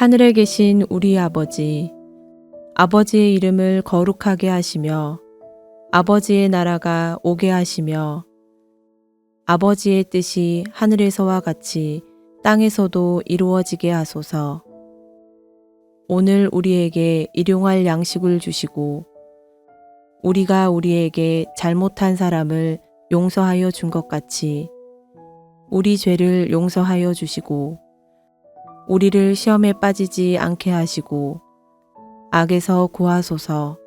하늘에 계신 우리 아버지, 아버지의 이름을 거룩하게 하시며 아버지의 나라가 오게 하시며 아버지의 뜻이 하늘에서와 같이 땅에서도 이루어지게 하소서. 오늘 우리에게 일용할 양식을 주시고 우리가 우리에게 잘못한 사람을 용서하여 준 것 같이 우리 죄를 용서하여 주시고 우리를 시험에 빠지지 않게 하시고 악에서 구하소서.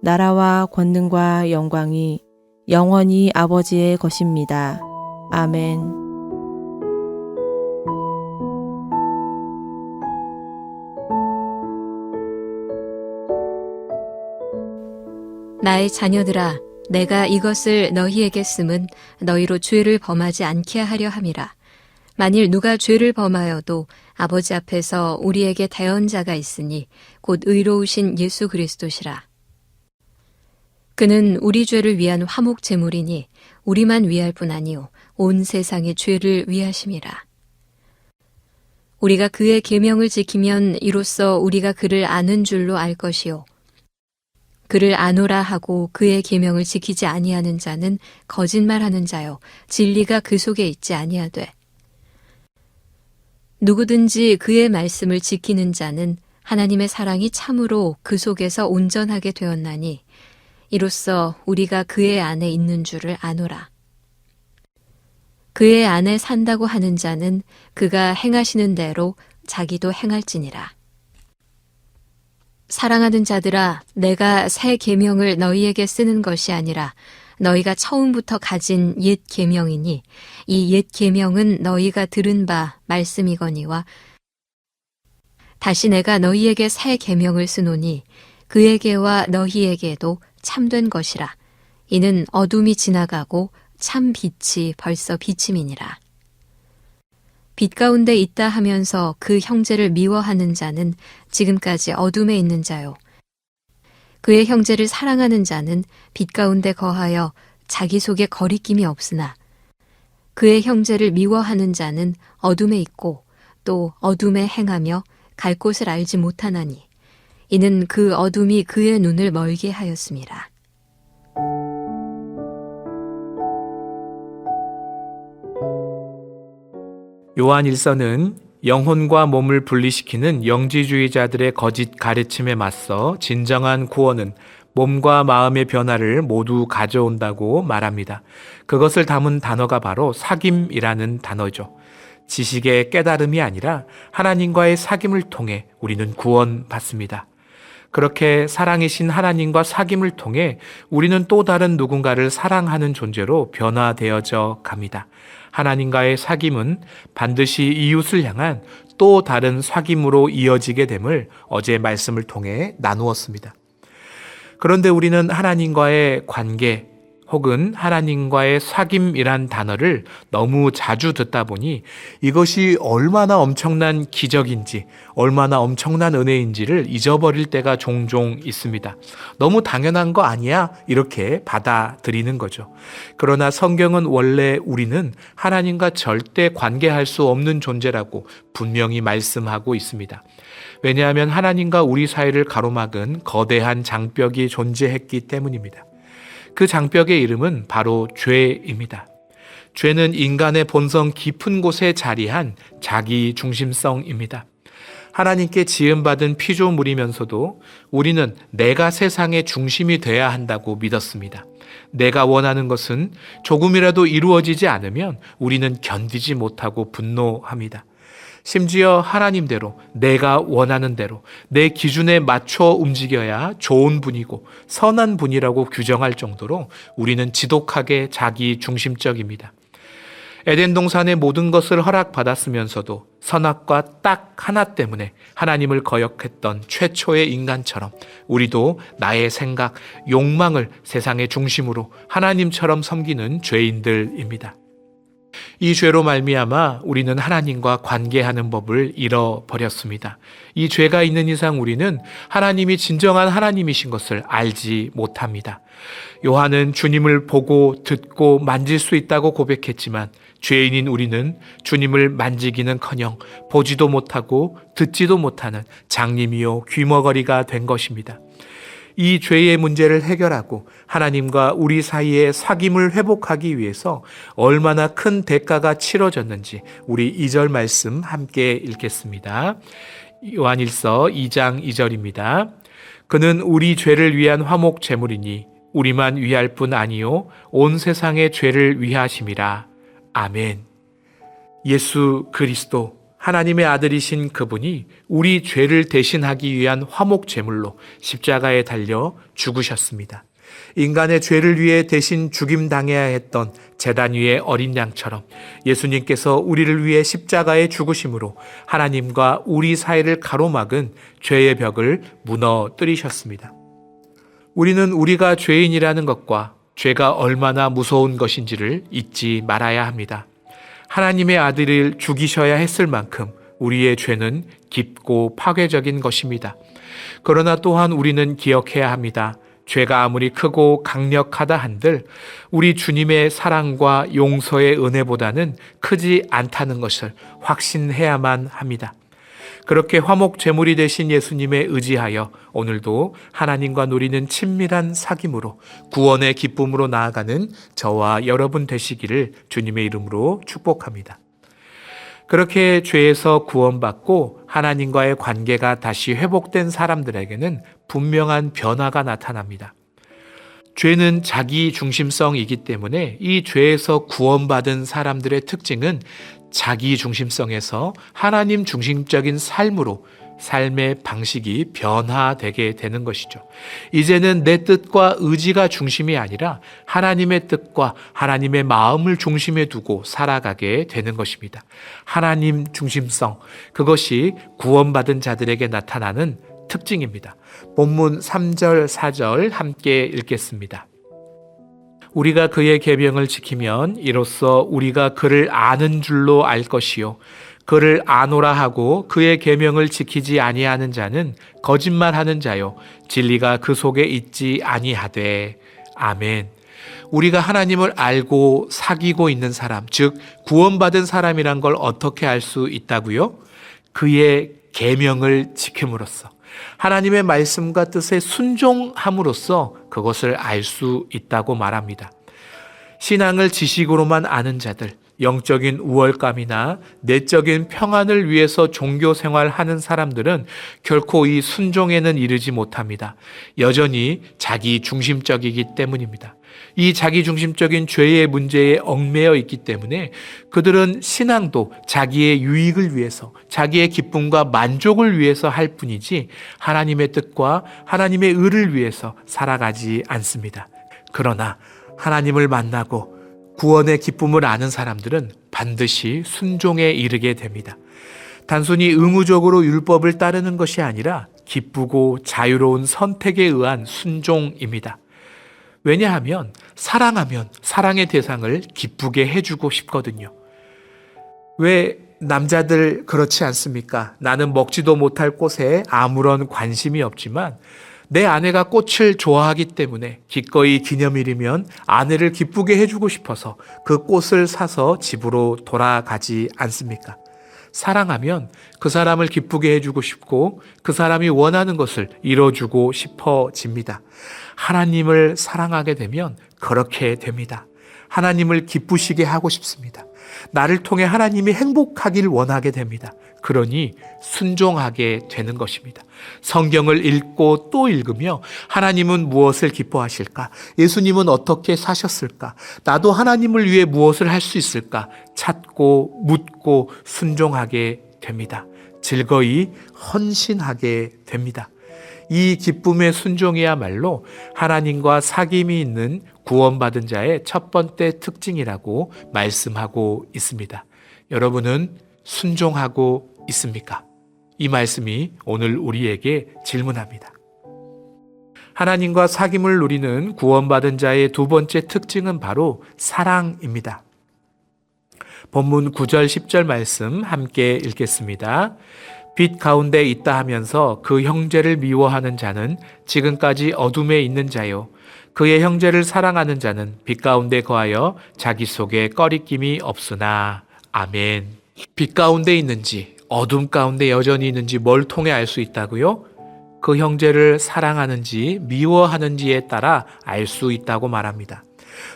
나라와 권능과 영광이 영원히 아버지의 것입니다. 아멘. 나의 자녀들아, 내가 이것을 너희에게 쓰면 너희로 죄를 범하지 않게 하려 함이라. 만일 누가 죄를 범하여도 아버지 앞에서 우리에게 대언자가 있으니 곧 의로우신 예수 그리스도시라. 그는 우리 죄를 위한 화목 제물이니 우리만 위할 뿐 아니요 온 세상의 죄를 위하심이라. 우리가 그의 계명을 지키면 이로써 우리가 그를 아는 줄로 알 것이요 그를 아노라 하고 그의 계명을 지키지 아니하는 자는 거짓말하는 자요 진리가 그 속에 있지 아니하되 누구든지 그의 말씀을 지키는 자는 하나님의 사랑이 참으로 그 속에서 온전하게 되었나니 이로써 우리가 그의 안에 있는 줄을 아노라. 그의 안에 산다고 하는 자는 그가 행하시는 대로 자기도 행할지니라. 사랑하는 자들아, 내가 새 계명을 너희에게 쓰는 것이 아니라 너희가 처음부터 가진 옛 계명이니 이 옛 계명은 너희가 들은 바 말씀이거니와 다시 내가 너희에게 새 계명을 쓰노니 그에게와 너희에게도 참된 것이라. 이는 어둠이 지나가고 참 빛이 벌써 비침이니라. 빛 가운데 있다 하면서 그 형제를 미워하는 자는 지금까지 어둠에 있는 자요. 그의 형제를 사랑하는 자는 빛 가운데 거하여 자기 속에 거리낌이 없으나 그의 형제를 미워하는 자는 어둠에 있고 또 어둠에 행하며 갈 곳을 알지 못하나니 이는 그 어둠이 그의 눈을 멀게 하였음이라. 요한일서는 영혼과 몸을 분리시키는 영지주의자들의 거짓 가르침에 맞서 진정한 구원은 몸과 마음의 변화를 모두 가져온다고 말합니다. 그것을 담은 단어가 바로 사귐이라는 단어죠. 지식의 깨달음이 아니라 하나님과의 사귐을 통해 우리는 구원받습니다. 그렇게 사랑이신 하나님과 사귐을 통해 우리는 또 다른 누군가를 사랑하는 존재로 변화되어져 갑니다. 하나님과의 사귐은 반드시 이웃을 향한 또 다른 사귐으로 이어지게 됨을 어제 말씀을 통해 나누었습니다. 그런데 우리는 하나님과의 관계 혹은 하나님과의 사귐이란 단어를 너무 자주 듣다 보니 이것이 얼마나 엄청난 기적인지, 얼마나 엄청난 은혜인지를 잊어버릴 때가 종종 있습니다. 너무 당연한 거 아니야? 이렇게 받아들이는 거죠. 그러나 성경은 원래 우리는 하나님과 절대 관계할 수 없는 존재라고 분명히 말씀하고 있습니다. 왜냐하면 하나님과 우리 사이를 가로막은 거대한 장벽이 존재했기 때문입니다. 그 장벽의 이름은 바로 죄입니다. 죄는 인간의 본성 깊은 곳에 자리한 자기 중심성입니다. 하나님께 지음받은 피조물이면서도 우리는 내가 세상의 중심이 돼야 한다고 믿었습니다. 내가 원하는 것은 조금이라도 이루어지지 않으면 우리는 견디지 못하고 분노합니다. 심지어 하나님대로 내가 원하는 대로 내 기준에 맞춰 움직여야 좋은 분이고 선한 분이라고 규정할 정도로 우리는 지독하게 자기 중심적입니다. 에덴 동산의 모든 것을 허락받았으면서도 선악과 딱 하나 때문에 하나님을 거역했던 최초의 인간처럼 우리도 나의 생각, 욕망을 세상의 중심으로 하나님처럼 섬기는 죄인들입니다. 이 죄로 말미암아 우리는 하나님과 관계하는 법을 잃어버렸습니다. 이 죄가 있는 이상 우리는 하나님이 진정한 하나님이신 것을 알지 못합니다. 요한은 주님을 보고 듣고 만질 수 있다고 고백했지만 죄인인 우리는 주님을 만지기는커녕 보지도 못하고 듣지도 못하는 장님이요 귀머거리가 된 것입니다. 이 죄의 문제를 해결하고 하나님과 우리 사이의 사귐을 회복하기 위해서 얼마나 큰 대가가 치러졌는지 우리 2절 말씀 함께 읽겠습니다. 요한일서 2장 2절입니다. 그는 우리 죄를 위한 화목 제물이니 우리만 위할 뿐 아니요 온 세상의 죄를 위하심이라. 아멘. 예수 그리스도 하나님의 아들이신 그분이 우리 죄를 대신하기 위한 화목 제물로 십자가에 달려 죽으셨습니다. 인간의 죄를 위해 대신 죽임당해야 했던 제단 위의 어린 양처럼 예수님께서 우리를 위해 십자가에 죽으심으로 하나님과 우리 사이를 가로막은 죄의 벽을 무너뜨리셨습니다. 우리는 우리가 죄인이라는 것과 죄가 얼마나 무서운 것인지를 잊지 말아야 합니다. 하나님의 아들을 죽이셔야 했을 만큼 우리의 죄는 깊고 파괴적인 것입니다. 그러나 또한 우리는 기억해야 합니다. 죄가 아무리 크고 강력하다 한들 우리 주님의 사랑과 용서의 은혜보다는 크지 않다는 것을 확신해야만 합니다. 그렇게 화목 제물이 되신 예수님에 의지하여 오늘도 하나님과 누리는 친밀한 사귐으로 구원의 기쁨으로 나아가는 저와 여러분 되시기를 주님의 이름으로 축복합니다. 그렇게 죄에서 구원받고 하나님과의 관계가 다시 회복된 사람들에게는 분명한 변화가 나타납니다. 죄는 자기 중심성이기 때문에 이 죄에서 구원받은 사람들의 특징은 자기 중심성에서 하나님 중심적인 삶으로 삶의 방식이 변화되게 되는 것이죠. 이제는 내 뜻과 의지가 중심이 아니라 하나님의 뜻과 하나님의 마음을 중심에 두고 살아가게 되는 것입니다. 하나님 중심성, 그것이 구원받은 자들에게 나타나는 특징입니다. 본문 3절, 4절 함께 읽겠습니다. 우리가 그의 계명을 지키면 이로써 우리가 그를 아는 줄로 알 것이요 그를 아노라 하고 그의 계명을 지키지 아니하는 자는 거짓말하는 자요 진리가 그 속에 있지 아니하되. 아멘. 우리가 하나님을 알고 사귀고 있는 사람, 즉 구원받은 사람이란 걸 어떻게 알 수 있다고요? 그의 계명을 지킴으로써, 하나님의 말씀과 뜻에 순종함으로써 그것을 알 수 있다고 말합니다. 신앙을 지식으로만 아는 자들, 영적인 우월감이나 내적인 평안을 위해서 종교 생활하는 사람들은 결코 이 순종에는 이르지 못합니다. 여전히 자기 중심적이기 때문입니다. 이 자기 중심적인 죄의 문제에 얽매여 있기 때문에 그들은 신앙도 자기의 유익을 위해서, 자기의 기쁨과 만족을 위해서 할 뿐이지 하나님의 뜻과 하나님의 의를 위해서 살아가지 않습니다. 그러나 하나님을 만나고 구원의 기쁨을 아는 사람들은 반드시 순종에 이르게 됩니다. 단순히 의무적으로 율법을 따르는 것이 아니라 기쁘고 자유로운 선택에 의한 순종입니다. 왜냐하면 사랑하면 사랑의 대상을 기쁘게 해주고 싶거든요. 왜 남자들 그렇지 않습니까? 나는 먹지도 못할 꽃에 아무런 관심이 없지만 내 아내가 꽃을 좋아하기 때문에 기꺼이 기념일이면 아내를 기쁘게 해주고 싶어서 그 꽃을 사서 집으로 돌아가지 않습니까? 사랑하면 그 사람을 기쁘게 해주고 싶고 그 사람이 원하는 것을 이뤄주고 싶어집니다. 하나님을 사랑하게 되면 그렇게 됩니다. 하나님을 기쁘시게 하고 싶습니다. 나를 통해 하나님이 행복하길 원하게 됩니다. 그러니 순종하게 되는 것입니다. 성경을 읽고 또 읽으며 하나님은 무엇을 기뻐하실까? 예수님은 어떻게 사셨을까? 나도 하나님을 위해 무엇을 할 수 있을까? 찾고 묻고 순종하게 됩니다. 즐거이 헌신하게 됩니다. 이 기쁨의 순종이야말로 하나님과 사귐이 있는 구원받은 자의 첫 번째 특징이라고 말씀하고 있습니다. 여러분은 순종하고 있습니까? 이 말씀이 오늘 우리에게 질문합니다. 하나님과 사귐을 누리는 구원받은 자의 두 번째 특징은 바로 사랑입니다. 본문 9절 10절 말씀 함께 읽겠습니다. 빛 가운데 있다 하면서 그 형제를 미워하는 자는 지금까지 어둠에 있는 자요. 그의 형제를 사랑하는 자는 빛 가운데 거하여 자기 속에 꺼리낌이 없으나. 아멘. 빛 가운데 있는지 어둠 가운데 여전히 있는지 뭘 통해 알 수 있다고요? 그 형제를 사랑하는지 미워하는지에 따라 알 수 있다고 말합니다.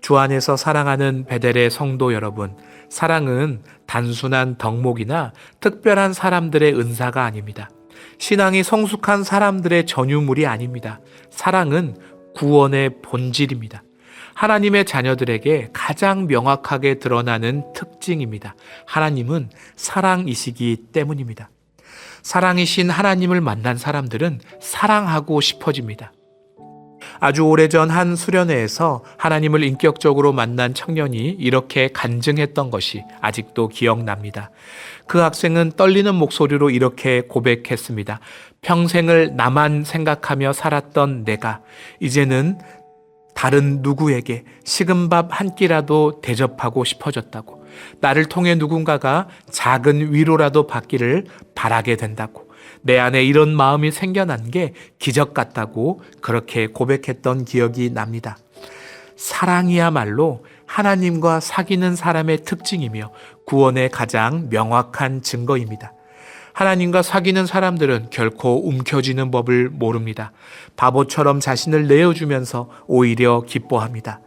주 안에서 사랑하는 베델의 성도 여러분, 사랑은 단순한 덕목이나 특별한 사람들의 은사가 아닙니다. 신앙이 성숙한 사람들의 전유물이 아닙니다. 사랑은 구원의 본질입니다. 하나님의 자녀들에게 가장 명확하게 드러나는 특징입니다. 하나님은 사랑이시기 때문입니다. 사랑이신 하나님을 만난 사람들은 사랑하고 싶어집니다. 아주 오래전 한 수련회에서 하나님을 인격적으로 만난 청년이 이렇게 간증했던 것이 아직도 기억납니다. 그 학생은 떨리는 목소리로 이렇게 고백했습니다. 평생을 나만 생각하며 살았던 내가 이제는 다른 누구에게 식은 밥 한 끼라도 대접하고 싶어졌다고, 나를 통해 누군가가 작은 위로라도 받기를 바라게 된다고, 내 안에 이런 마음이 생겨난 게 기적 같다고 그렇게 고백했던 기억이 납니다. 사랑이야말로 하나님과 사귀는 사람의 특징이며 구원의 가장 명확한 증거입니다. 하나님과 사귀는 사람들은 결코 움켜쥐는 법을 모릅니다. 바보처럼 자신을 내어주면서 오히려 기뻐합니다.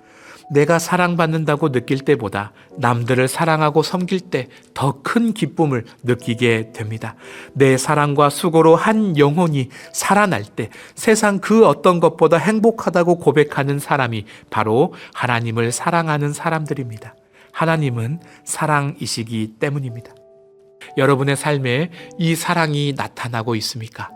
내가 사랑받는다고 느낄 때보다 남들을 사랑하고 섬길 때 더 큰 기쁨을 느끼게 됩니다. 내 사랑과 수고로 한 영혼이 살아날 때 세상 그 어떤 것보다 행복하다고 고백하는 사람이 바로 하나님을 사랑하는 사람들입니다. 하나님은 사랑이시기 때문입니다. 여러분의 삶에 이 사랑이 나타나고 있습니까?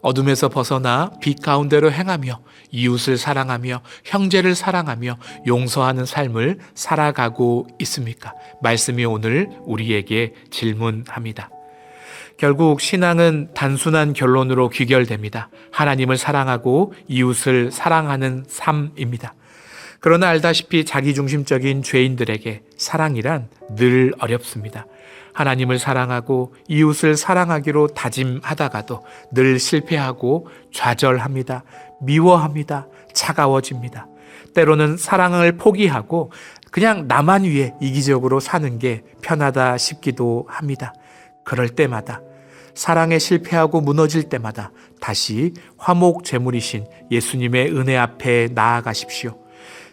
어둠에서 벗어나 빛 가운데로 행하며 이웃을 사랑하며 형제를 사랑하며 용서하는 삶을 살아가고 있습니까? 말씀이 오늘 우리에게 질문합니다. 결국 신앙은 단순한 결론으로 귀결됩니다. 하나님을 사랑하고 이웃을 사랑하는 삶입니다. 그러나 알다시피 자기중심적인 죄인들에게 사랑이란 늘 어렵습니다. 하나님을 사랑하고 이웃을 사랑하기로 다짐하다가도 늘 실패하고 좌절합니다. 미워합니다. 차가워집니다. 때로는 사랑을 포기하고 그냥 나만 위해 이기적으로 사는 게 편하다 싶기도 합니다. 그럴 때마다, 사랑에 실패하고 무너질 때마다 다시 화목제물이신 예수님의 은혜 앞에 나아가십시오.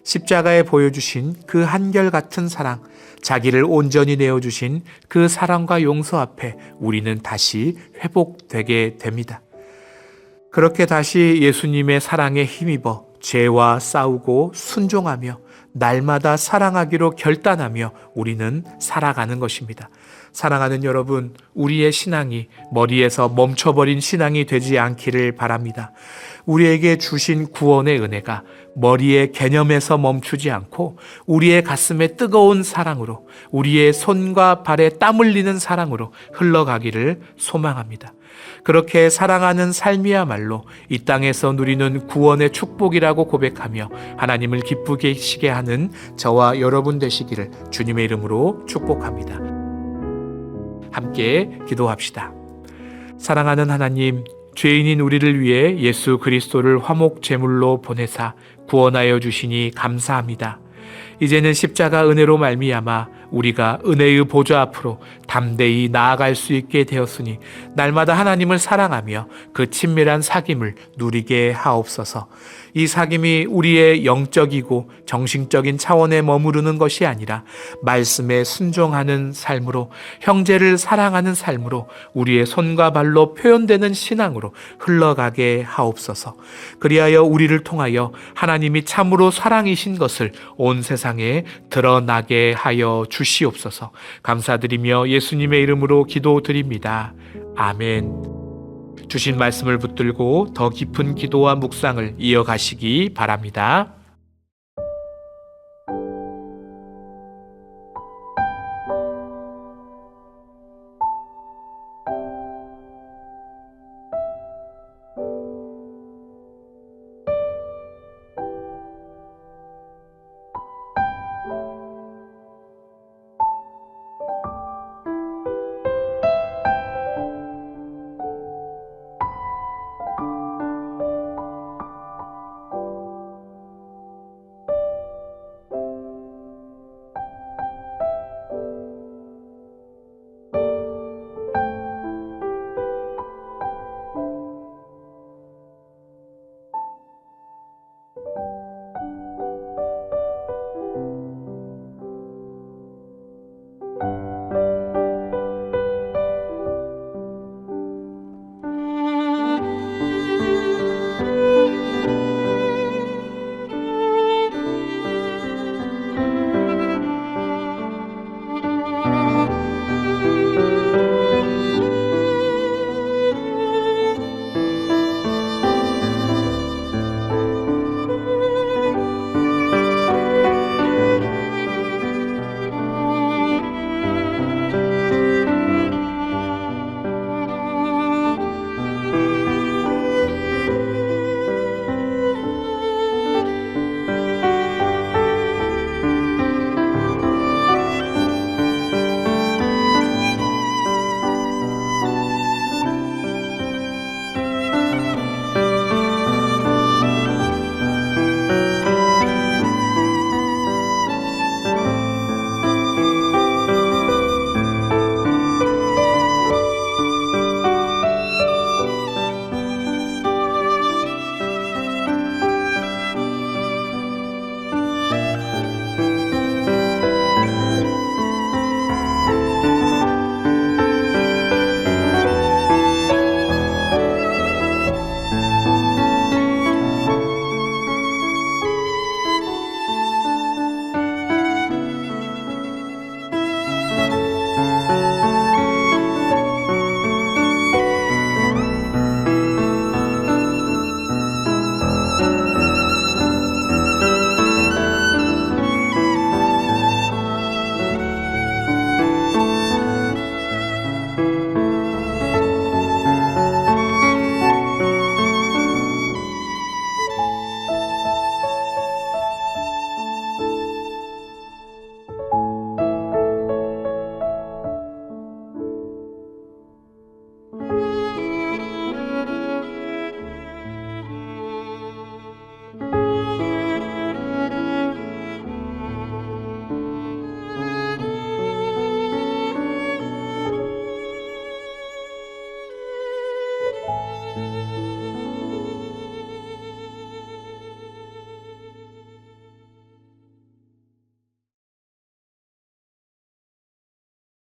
십자가에 보여주신 그 한결같은 사랑, 자기를 온전히 내어주신 그 사랑과 용서 앞에 우리는 다시 회복되게 됩니다. 그렇게 다시 예수님의 사랑에 힘입어 죄와 싸우고 순종하며 날마다 사랑하기로 결단하며 우리는 살아가는 것입니다. 사랑하는 여러분, 우리의 신앙이 머리에서 멈춰버린 신앙이 되지 않기를 바랍니다. 우리에게 주신 구원의 은혜가 머리의 개념에서 멈추지 않고 우리의 가슴에 뜨거운 사랑으로, 우리의 손과 발에 땀 흘리는 사랑으로 흘러가기를 소망합니다. 그렇게 사랑하는 삶이야말로 이 땅에서 누리는 구원의 축복이라고 고백하며 하나님을 기쁘시게 하는 저와 여러분 되시기를 주님의 이름으로 축복합니다. 함께 기도합시다. 사랑하는 하나님, 죄인인 우리를 위해 예수 그리스도를 화목제물로 보내사 구원하여 주시니 감사합니다. 이제는 십자가 은혜로 말미암아 우리가 은혜의 보좌 앞으로 담대히 나아갈 수 있게 되었으니 날마다 하나님을 사랑하며 그 친밀한 사귐을 누리게 하옵소서. 이 사귐이 우리의 영적이고 정신적인 차원에 머무르는 것이 아니라 말씀에 순종하는 삶으로, 형제를 사랑하는 삶으로, 우리의 손과 발로 표현되는 신앙으로 흘러가게 하옵소서. 그리하여 우리를 통하여 하나님이 참으로 사랑이신 것을 온 세상에 드러나게 하여 주시옵소서. 감사드리며 예수님의 이름으로 기도드립니다. 아멘. 주신 말씀을 붙들고 더 깊은 기도와 묵상을 이어가시기 바랍니다.